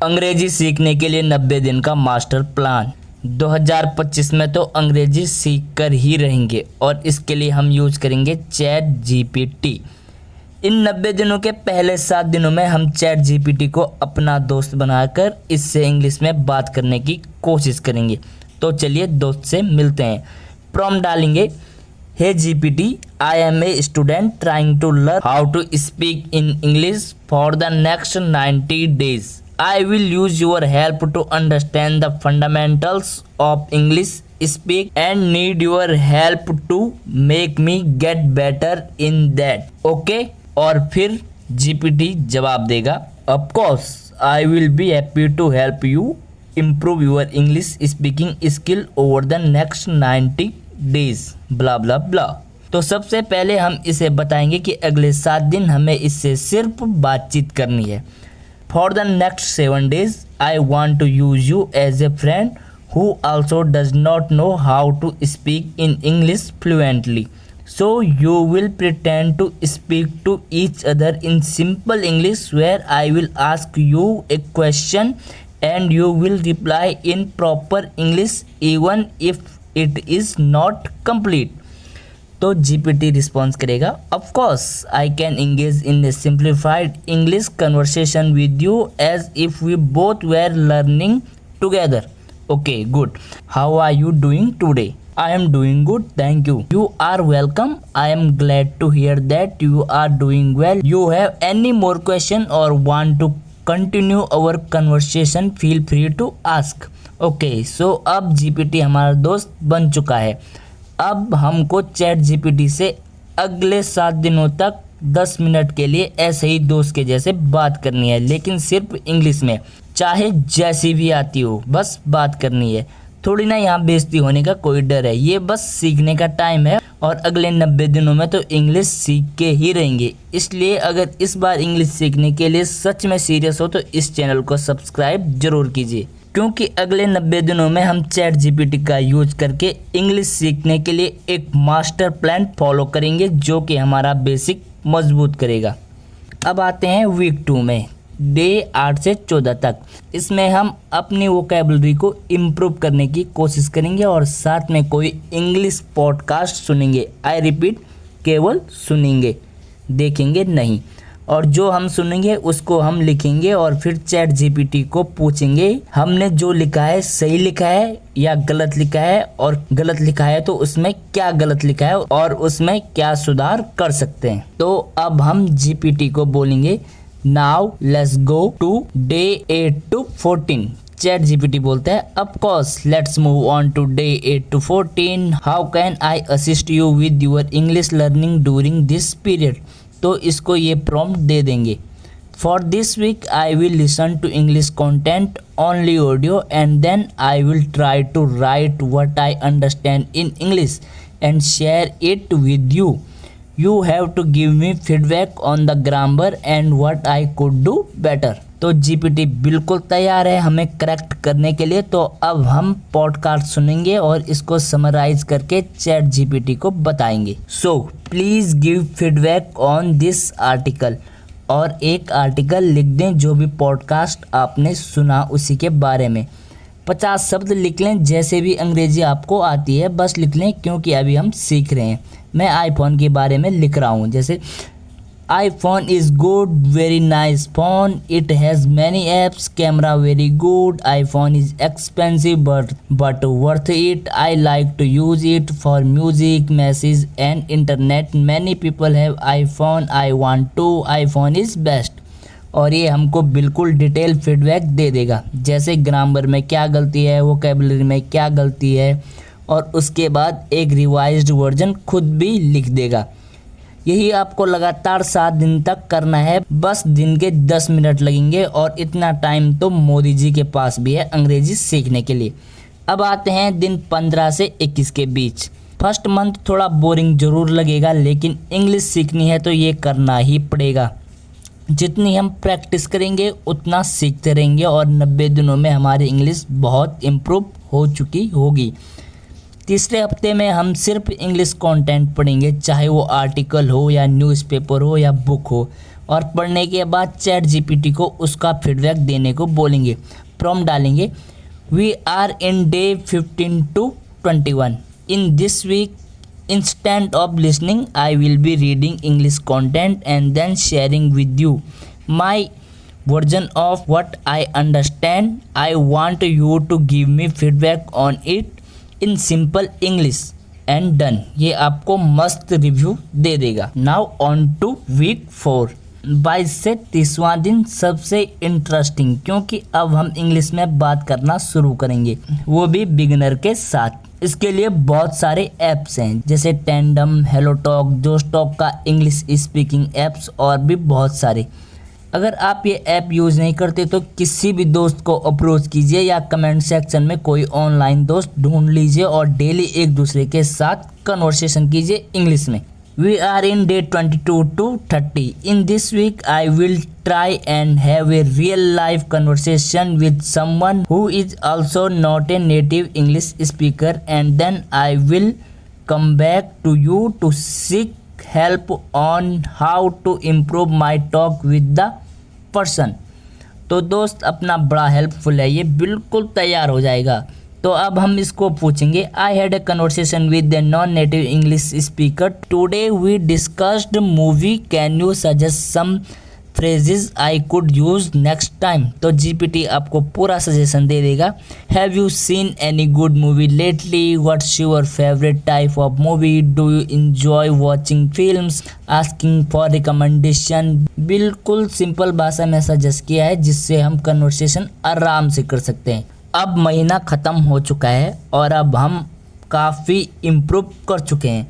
अंग्रेजी सीखने के लिए 90 दिन का मास्टर प्लान। 2025 में तो अंग्रेजी सीख कर ही रहेंगे और इसके लिए हम यूज करेंगे चैट जीपीटी। इन 90 दिनों के पहले 7 दिनों में हम चैट जीपीटी को अपना दोस्त बनाकर इससे इंग्लिश में बात करने की कोशिश करेंगे। तो चलिए दोस्त से मिलते हैं। प्रॉम्प्ट डालेंगे, hey GPT, I am a student trying to learn how to speak in English for the next 90 days. I will use your help to understand the fundamentals of English speak and need your help to make me get better in that. Okay? और फिर GPT जवाब देगा, Of course, I will be happy to help you improve your English speaking skill over the next 90 days. Blah blah blah. तो सबसे पहले हम इसे बताएंगे कि अगले 7 दिन हमें इससे सिर्फ बातचीत करनी है। For the next 7 days, I want to use you as a friend who also does not know how to speak in English fluently. So you will pretend to speak to each other in simple English where I will ask you a question and you will reply in proper English even if it is not complete. तो GPT response करेगा, of course I can engage in a simplified English conversation with you as if we both were learning together. Okay, good. How are you doing today? I am doing good, thank you. You are welcome. I am glad to hear that you are doing well. You have any more question or want to continue our conversation, feel free to ask. Okay, so अब GPT हमारा दोस्त बन चुका है. अब हमको chat GPT से अगले 7 दिनों तक 10 मिनट के लिए ऐसे ही दोस्त के जैसे बात करनी है, लेकिन सिर्फ इंग्लिश में, चाहे जैसी भी आती हो, बस बात करनी है. थोड़ी ना यहाँ बेइज्जती होने का कोई डर है. ये बस सीखने का टाइम है और अगले 90 दिनों में तो इंग्लिश सीख के ही रहेंगे. इसलिए अगर इस बार इंग्लिश सीखने के लिए सच में सीरियस हो तो इस चैनल को सब्सक्राइब जरूर कीजिए, क्योंकि अगले 90 दिनों में हम चैट जीपीटी का यूज करके इंग्लिश सीखने के लिए एक मास्टर प्लान फॉलो करेंगे जो कि हमारा बेसिक मजबूत करेगा. अब आते हैं वीक 2 में, डे 8 से 14 तक. इसमें हम अपनी वोकैबुलरी को इम्प्रूव करने की कोशिश करेंगे और साथ में कोई इंग्लिश पॉडकास्ट सुनेंगे. आई रिपीट, केवल सुनेंगे, देखेंगे नहीं. और जो हम सुनेंगे उसको हम लिखेंगे और फिर चैट जीपीटी को पूछेंगे हमने जो लिखा है सही लिखा है या गलत लिखा है, और गलत लिखा है तो उसमें क्या गलत लिखा है और उसमें क्या सुधार कर सकते हैं. तो अब हम जीपीटी को बोलेंगे, now let's go to day 8 to 14. Chat GPT बोलता है, of course let's move on to day 8 to 14. How can I assist you with your English learning during this period. तो इसको ये प्रॉम्प्ट दे देंगे, for this week I will listen to English content only audio and then I will try to write what I understand in English and share it with you. You have to give me feedback on the grammar and what I could do better. तो GPT बिल्कुल तैयार है हमें correct करने के लिए. तो अब हम पॉडकास्ट सुनेंगे और इसको समराइज करके चैट जीपीटी को बताएंगे. So please give feedback on this article. और एक आर्टिकल लिख दें जो भी पॉडकास्ट आपने सुना उसी के बारे में. 50 शब्द लिख लें, जैसे भी अंग्रेजी आपको आती है बस लिख लें, क्योंकि अभी हम सीख रहे हैं. मैं आईफोन के बारे में लिख रहा हूँ, जैसे iPhone is good, very nice phone. It has many apps. Camera very good. iPhone is expensive but worth it. I like to use it for music, message and internet. Many people have iPhone. I want to. iPhone is best. और ये हमको बिल्कुल detail feedback दे देगा, जैसे grammar में क्या गलती है, वोकैबुलरी में क्या गलती है, और उसके बाद एक रिवाइज्ड वर्जन खुद भी लिख देगा. यही आपको लगातार 7 दिन तक करना है. बस दिन के 10 मिनट लगेंगे और इतना टाइम तो मोदी जी के पास भी है अंग्रेजी सीखने के लिए. अब आते हैं दिन 15 से 21 के बीच. फर्स्ट मंथ थोड़ा बोरिंग जरूर लगेगा, लेकिन इंग्लिश सीखनी है तो ये करना ही पड़ेगा. जितनी हम प्रैक्टिस करेंगे उतना सीखते रहेंगे और 90 दिनों में हमारी इंग्लिश बहुत इम्प्रूव हो चुकी होगी. तीसरे हफ्ते में हम सिर्फ इंग्लिश कंटेंट पढ़ेंगे, चाहे वो आर्टिकल हो या न्यूज़पेपर हो या बुक हो, और पढ़ने के बाद चैट जीपीटी को उसका फीडबैक देने को बोलेंगे। प्रॉम्प्ट डालेंगे, we are in day 15 to 21 in this week instant of listening I will be reading English content and then sharing with you my version of what I understand. I want you to give me feedback on it in simple English and done। ये आपको मस्त review दे देगा। Now on to week 4। 22 से 30वां दिन सबसे interesting, क्योंकि अब हम इंग्लिश में बात करना शुरू करेंगे, वो भी बिगिनर के साथ। इसके लिए बहुत सारे ऐप्स हैं, जैसे टेंडम, हेलो टॉक, जोश टॉक का इंग्लिश स्पीकिंग ऐप्स और भी बहुत सारे। अगर आप ये ऐप यूज़ नहीं करते तो किसी भी दोस्त को अप्रोच कीजिए या कमेंट सेक्शन में कोई ऑनलाइन दोस्त ढूंढ लीजिए और डेली एक दूसरे के साथ कन्वर्सेशन कीजिए इंग्लिश में। We are in day 22 to 30 in this week I will try and have a real life conversation with someone who is also not a native English speaker and then I will come back to you to seek help on how to improve my talk with the person. तो दोस्त अपना बड़ा helpful है, ये बिल्कुल तैयार हो जाएगा। तो अब हम इसको पूछेंगे, I had a conversation with a non native English speaker today we discussed movie can you suggest some phrases I could use next time. तो जीपीटी आपको पूरा सजेशन दे देगा। Have you seen any good movie lately, what's your favourite type of movie, do you enjoy watching films, asking for recommendation. बिल्कुल simple भाषा में suggest किया है, जिससे हम कन्वर्सेशन आराम से कर सकते हैं। अब महीना ख़त्म हो चुका है और अब हम काफ़ी इम्प्रूव कर चुके हैं।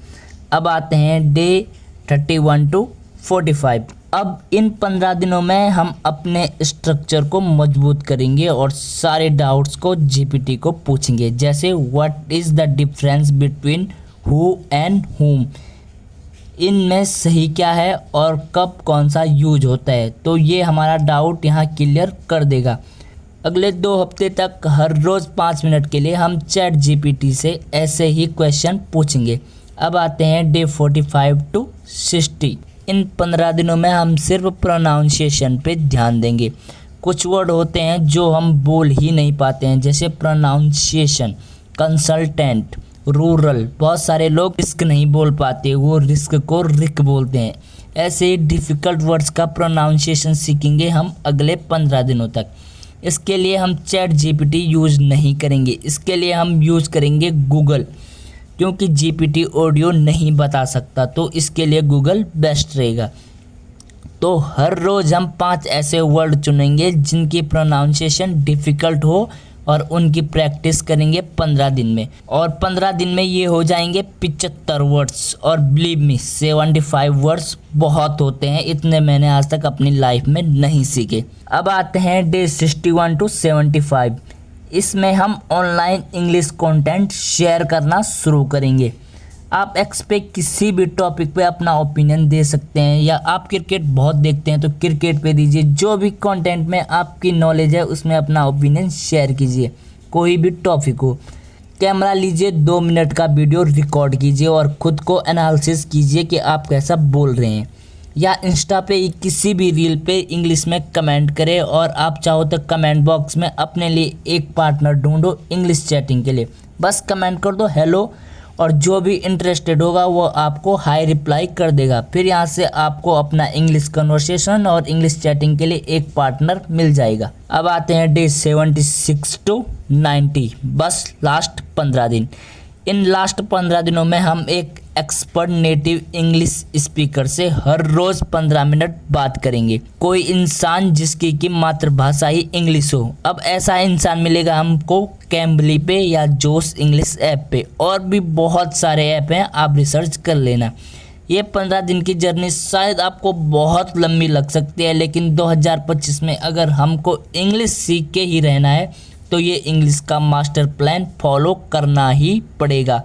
अब आते हैं डे 31 to 45। अब इन 15 दिनों में हम अपने स्ट्रक्चर को मजबूत करेंगे और सारे डाउट्स को जीपीटी को पूछेंगे, जैसे what is the difference between who and हुम, इनमें सही क्या है और कब कौन सा यूज होता है। तो ये हमारा डाउट यहाँ क्लियर कर देगा। अगले 2 हफ्ते तक हर रोज़ 5 मिनट के लिए हम चैट जीपीटी से ऐसे ही क्वेश्चन पूछेंगे। अब आते हैं डे 45 to 60। इन 15 दिनों में हम सिर्फ प्रोनाउंसिएशन पे ध्यान देंगे। कुछ वर्ड होते हैं जो हम बोल ही नहीं पाते हैं, जैसे प्रोनाउंसिएशन, कंसल्टेंट, रूरल। बहुत सारे लोग रिस्क नहीं बोल पाते, वो रिस्क को रिक बोलते हैं। ऐसे ही डिफ़िकल्ट वर्ड्स का प्रोनाउंसिएशन सीखेंगे हम अगले 15 दिनों तक। इसके लिए हम चैट जीपीटी यूज़ नहीं करेंगे, इसके लिए हम यूज़ करेंगे गूगल, क्योंकि जीपीटी ऑडियो नहीं बता सकता, तो इसके लिए गूगल बेस्ट रहेगा। तो हर रोज़ हम 5 ऐसे वर्ड चुनेंगे जिनकी प्रोनाउंसिएशन डिफ़िकल्ट हो और उनकी प्रैक्टिस करेंगे 15 दिन में, और 15 दिन में ये हो जाएंगे 75 वर्ड्स। और बिलीव मी 75 वर्ड्स बहुत होते हैं, इतने मैंने आज तक अपनी लाइफ में नहीं सीखे। अब आते हैं डे 61 to 75। इसमें हम ऑनलाइन इंग्लिश कंटेंट शेयर करना शुरू करेंगे। आप एक्स पे किसी भी टॉपिक पे अपना ओपिनियन दे सकते हैं, या आप क्रिकेट बहुत देखते हैं तो क्रिकेट पे दीजिए। जो भी कंटेंट में आपकी नॉलेज है उसमें अपना ओपिनियन शेयर कीजिए, कोई भी टॉपिक हो। कैमरा लीजिए, 2 मिनट का वीडियो रिकॉर्ड कीजिए और ख़ुद को एनालिसिस कीजिए कि आप कैसा बोल रहे हैं। या इंस्टा पे किसी भी रील पे इंग्लिश में कमेंट करें, और आप चाहो तो कमेंट बॉक्स में अपने लिए एक पार्टनर ढूंढो इंग्लिश चैटिंग के लिए। बस कमेंट कर दो हेलो, और जो भी इंटरेस्टेड होगा वो आपको हाई रिप्लाई कर देगा। फिर यहाँ से आपको अपना इंग्लिश कन्वर्सेशन और इंग्लिश चैटिंग के लिए एक पार्टनर मिल जाएगा। अब आते हैं डे 76 to 90, बस लास्ट 15 दिन। इन लास्ट 15 दिनों में हम एक एक्सपर्ट नेटिव इंग्लिश स्पीकर से हर रोज़ 15 मिनट बात करेंगे। कोई इंसान जिसकी की मातृभाषा ही इंग्लिश हो। अब ऐसा इंसान मिलेगा हमको कैम्बली पे या जोश इंग्लिश ऐप पे, और भी बहुत सारे ऐप हैं, आप रिसर्च कर लेना। ये 15 दिन की जर्नी शायद आपको बहुत लंबी लग सकती है, लेकिन 2025 में अगर हमको इंग्लिश सीख के ही रहना है तो ये इंग्लिश का मास्टर प्लान फॉलो करना ही पड़ेगा।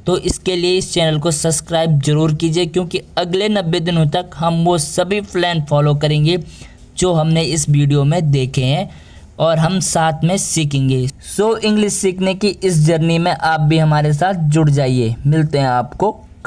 तो इसके लिए इस चैनल को सब्सक्राइब जरूर कीजिए, क्योंकि अगले 90 दिनों तक हम वो सभी प्लान फॉलो करेंगे जो हमने इस वीडियो में देखे हैं, और हम साथ में सीखेंगे। सो इंग्लिश सीखने की इस जर्नी में आप भी हमारे साथ जुड़ जाइए। मिलते हैं आपको